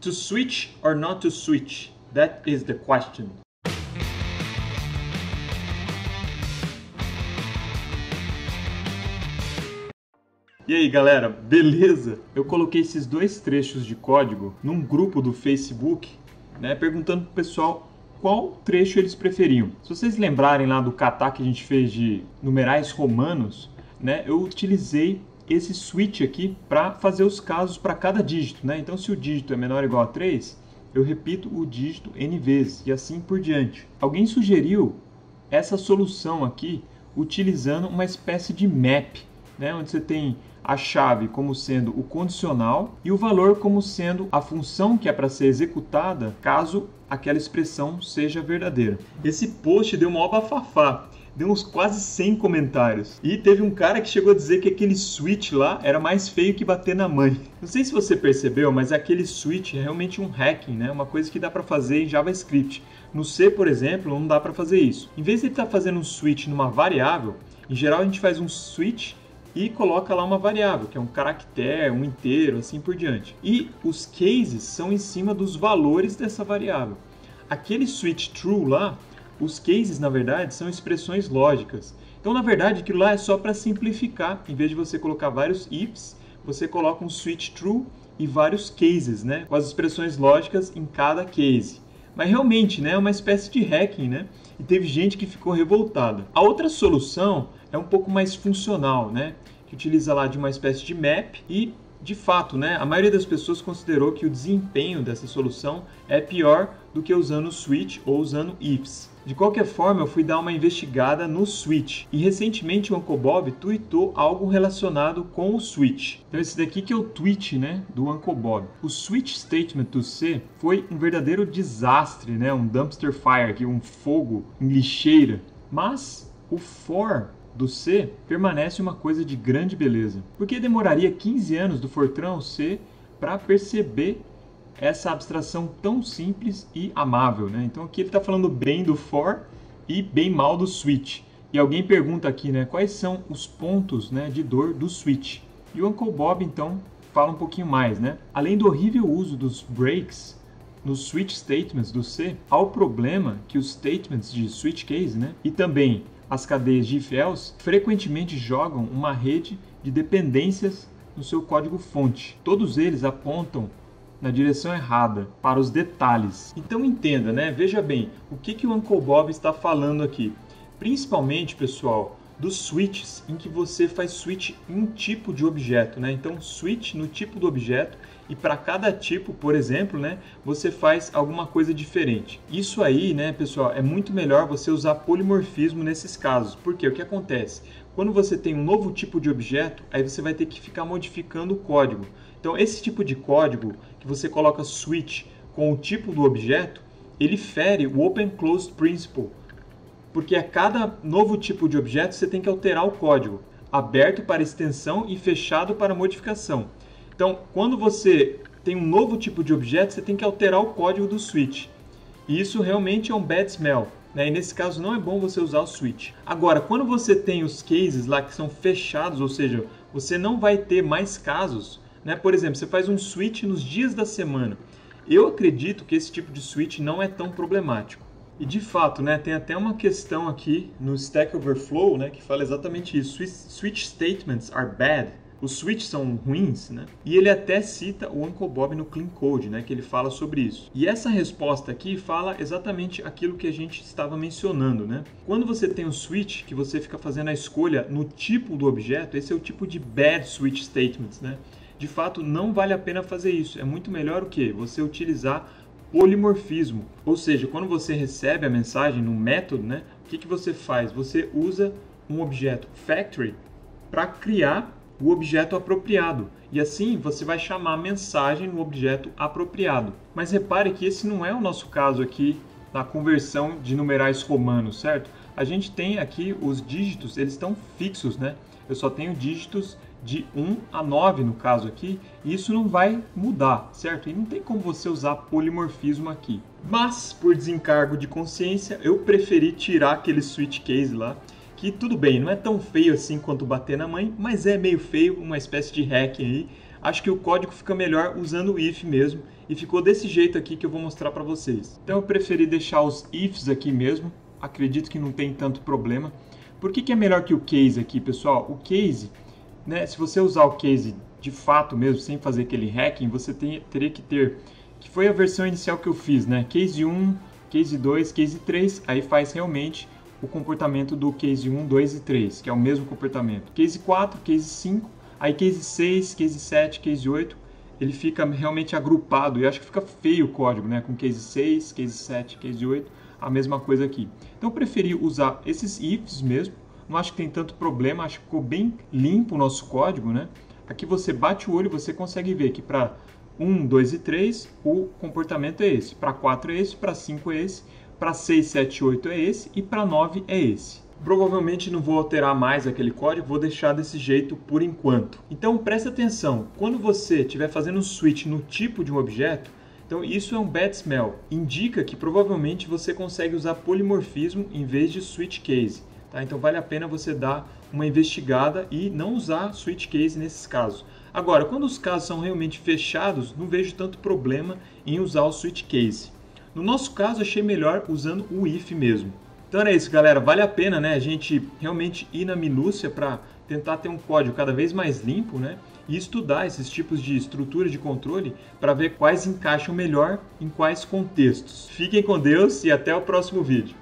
To switch or not to switch? That is the question. E aí galera, beleza? Eu coloquei esses dois trechos de código num grupo do Facebook, né, perguntando pro pessoal qual trecho eles preferiam. Se vocês lembrarem lá do kata que a gente fez de numerais romanos, né, eu utilizei esse switch aqui para fazer os casos para cada dígito, né? Então se o dígito é menor ou igual a 3, eu repito o dígito n vezes e assim por diante. Alguém sugeriu essa solução aqui utilizando uma espécie de map, né, onde você tem a chave como sendo o condicional e o valor como sendo a função que é para ser executada caso aquela expressão seja verdadeira. Esse post deu uma bafafá, deu uns quase 100 comentários. E teve um cara que chegou a dizer que aquele switch lá era mais feio que bater na mãe. Não sei se você percebeu, mas aquele switch é realmente um hacking, né? Uma coisa que dá para fazer em JavaScript. No C, por exemplo, não dá para fazer isso. Em vez de estar fazendo um switch numa variável, em geral a gente faz um switch e coloca lá uma variável, que é um caractere, um inteiro, assim por diante. E os cases são em cima dos valores dessa variável. Aquele switch true lá, os cases, na verdade, são expressões lógicas. Então, na verdade, aquilo lá é só para simplificar. Em vez de você colocar vários ifs, você coloca um switch true e vários cases, né, com as expressões lógicas em cada case. Mas realmente, né, é uma espécie de hacking, né? E teve gente que ficou revoltada. A outra solução é um pouco mais funcional, né? Que utiliza lá de uma espécie de map e, de fato, né, a maioria das pessoas considerou que o desempenho dessa solução é pior do que usando o switch ou usando ifs. De qualquer forma, eu fui dar uma investigada no switch e recentemente o Uncle Bob tweetou algo relacionado com o switch. Então esse daqui que é o tweet, né, do Uncle Bob. O switch statement do C foi um verdadeiro desastre, né, um dumpster fire, aqui, um fogo em lixeira. Mas o for do C permanece uma coisa de grande beleza. Porque demoraria 15 anos do Fortran C para perceber essa abstração tão simples e amável, né? Então aqui ele está falando bem do for e bem mal do switch. E alguém pergunta aqui, né, quais são os pontos, né, de dor do switch. E o Uncle Bob então fala um pouquinho mais, né? Além do horrível uso dos breaks nos switch statements do C, há o problema que os statements de switch case, né, e também as cadeias de if-else frequentemente jogam uma rede de dependências no seu código-fonte. Todos eles apontam na direção errada, para os detalhes. Então entenda, né? Veja bem, o que o Uncle Bob está falando aqui. Principalmente, pessoal, dos switches em que você faz switch em um tipo de objeto, né? Então, switch no tipo do objeto e para cada tipo, por exemplo, né, você faz alguma coisa diferente. Isso aí, né, pessoal, é muito melhor você usar polimorfismo nesses casos. Porque o que acontece? Quando você tem um novo tipo de objeto, aí você vai ter que ficar modificando o código. Então, esse tipo de código que você coloca switch com o tipo do objeto, ele fere o Open Closed Principle, porque a cada novo tipo de objeto você tem que alterar o código, aberto para extensão e fechado para modificação. Então, quando você tem um novo tipo de objeto, você tem que alterar o código do switch. E isso realmente é um bad smell, né? E nesse caso não é bom você usar o switch. Agora, quando você tem os cases lá que são fechados, ou seja, você não vai ter mais casos, né? Por exemplo, você faz um switch nos dias da semana. Eu acredito que esse tipo de switch não é tão problemático. E de fato, né, tem até uma questão aqui no Stack Overflow, né, que fala exatamente isso. Switch statements are bad. Os switches são ruins, né? E ele até cita o Uncle Bob no Clean Code, né, que ele fala sobre isso. E essa resposta aqui fala exatamente aquilo que a gente estava mencionando, né? Quando você tem um switch, que você fica fazendo a escolha no tipo do objeto, esse é o tipo de bad switch statements, né? De fato, não vale a pena fazer isso. É muito melhor o quê? Você utilizar polimorfismo. Ou seja, quando você recebe a mensagem no método, né, o que você faz? Você usa um objeto factory para criar o objeto apropriado. E assim você vai chamar a mensagem no objeto apropriado. Mas repare que esse não é o nosso caso aqui na conversão de numerais romanos, certo? A gente tem aqui os dígitos, eles estão fixos, né? Eu só tenho dígitos de 1 a 9 no caso aqui, e isso não vai mudar, certo? E não tem como você usar polimorfismo aqui. Mas, por desencargo de consciência, eu preferi tirar aquele switch case lá, que tudo bem, não é tão feio assim quanto bater na mãe, mas é meio feio, uma espécie de hack aí, acho que o código fica melhor usando o if mesmo, e ficou desse jeito aqui que eu vou mostrar para vocês. Então eu preferi deixar os ifs aqui mesmo, acredito que não tem tanto problema. Por que é melhor que o case aqui, pessoal? O case, né, se você usar o case de fato mesmo, sem fazer aquele hacking, você teria que ter, que foi a versão inicial que eu fiz, né? Case 1, case 2, case 3, aí faz realmente o comportamento do case 1, 2 e 3, que é o mesmo comportamento. Case 4, case 5, aí case 6, case 7, case 8, ele fica realmente agrupado, e acho que fica feio o código, né? Com case 6, case 7, case 8, a mesma coisa aqui. Então eu preferi usar esses ifs mesmo, não acho que tem tanto problema, acho que ficou bem limpo o nosso código, né? Aqui você bate o olho e você consegue ver que para 1, 2 e 3 o comportamento é esse, para 4 é esse, para 5 é esse, para 6, 7, 8 é esse e para 9 é esse. Provavelmente não vou alterar mais aquele código, vou deixar desse jeito por enquanto. Então presta atenção, quando você estiver fazendo um switch no tipo de um objeto, então isso é um bad smell, indica que provavelmente você consegue usar polimorfismo em vez de switch case. Tá? Então vale a pena você dar uma investigada e não usar switch case nesses casos. Agora, quando os casos são realmente fechados, não vejo tanto problema em usar o switch case. No nosso caso, achei melhor usando o if mesmo. Então era isso, galera. Vale a pena, né, a gente realmente ir na minúcia para tentar ter um código cada vez mais limpo, né, e estudar esses tipos de estrutura de controle para ver quais encaixam melhor em quais contextos. Fiquem com Deus e até o próximo vídeo.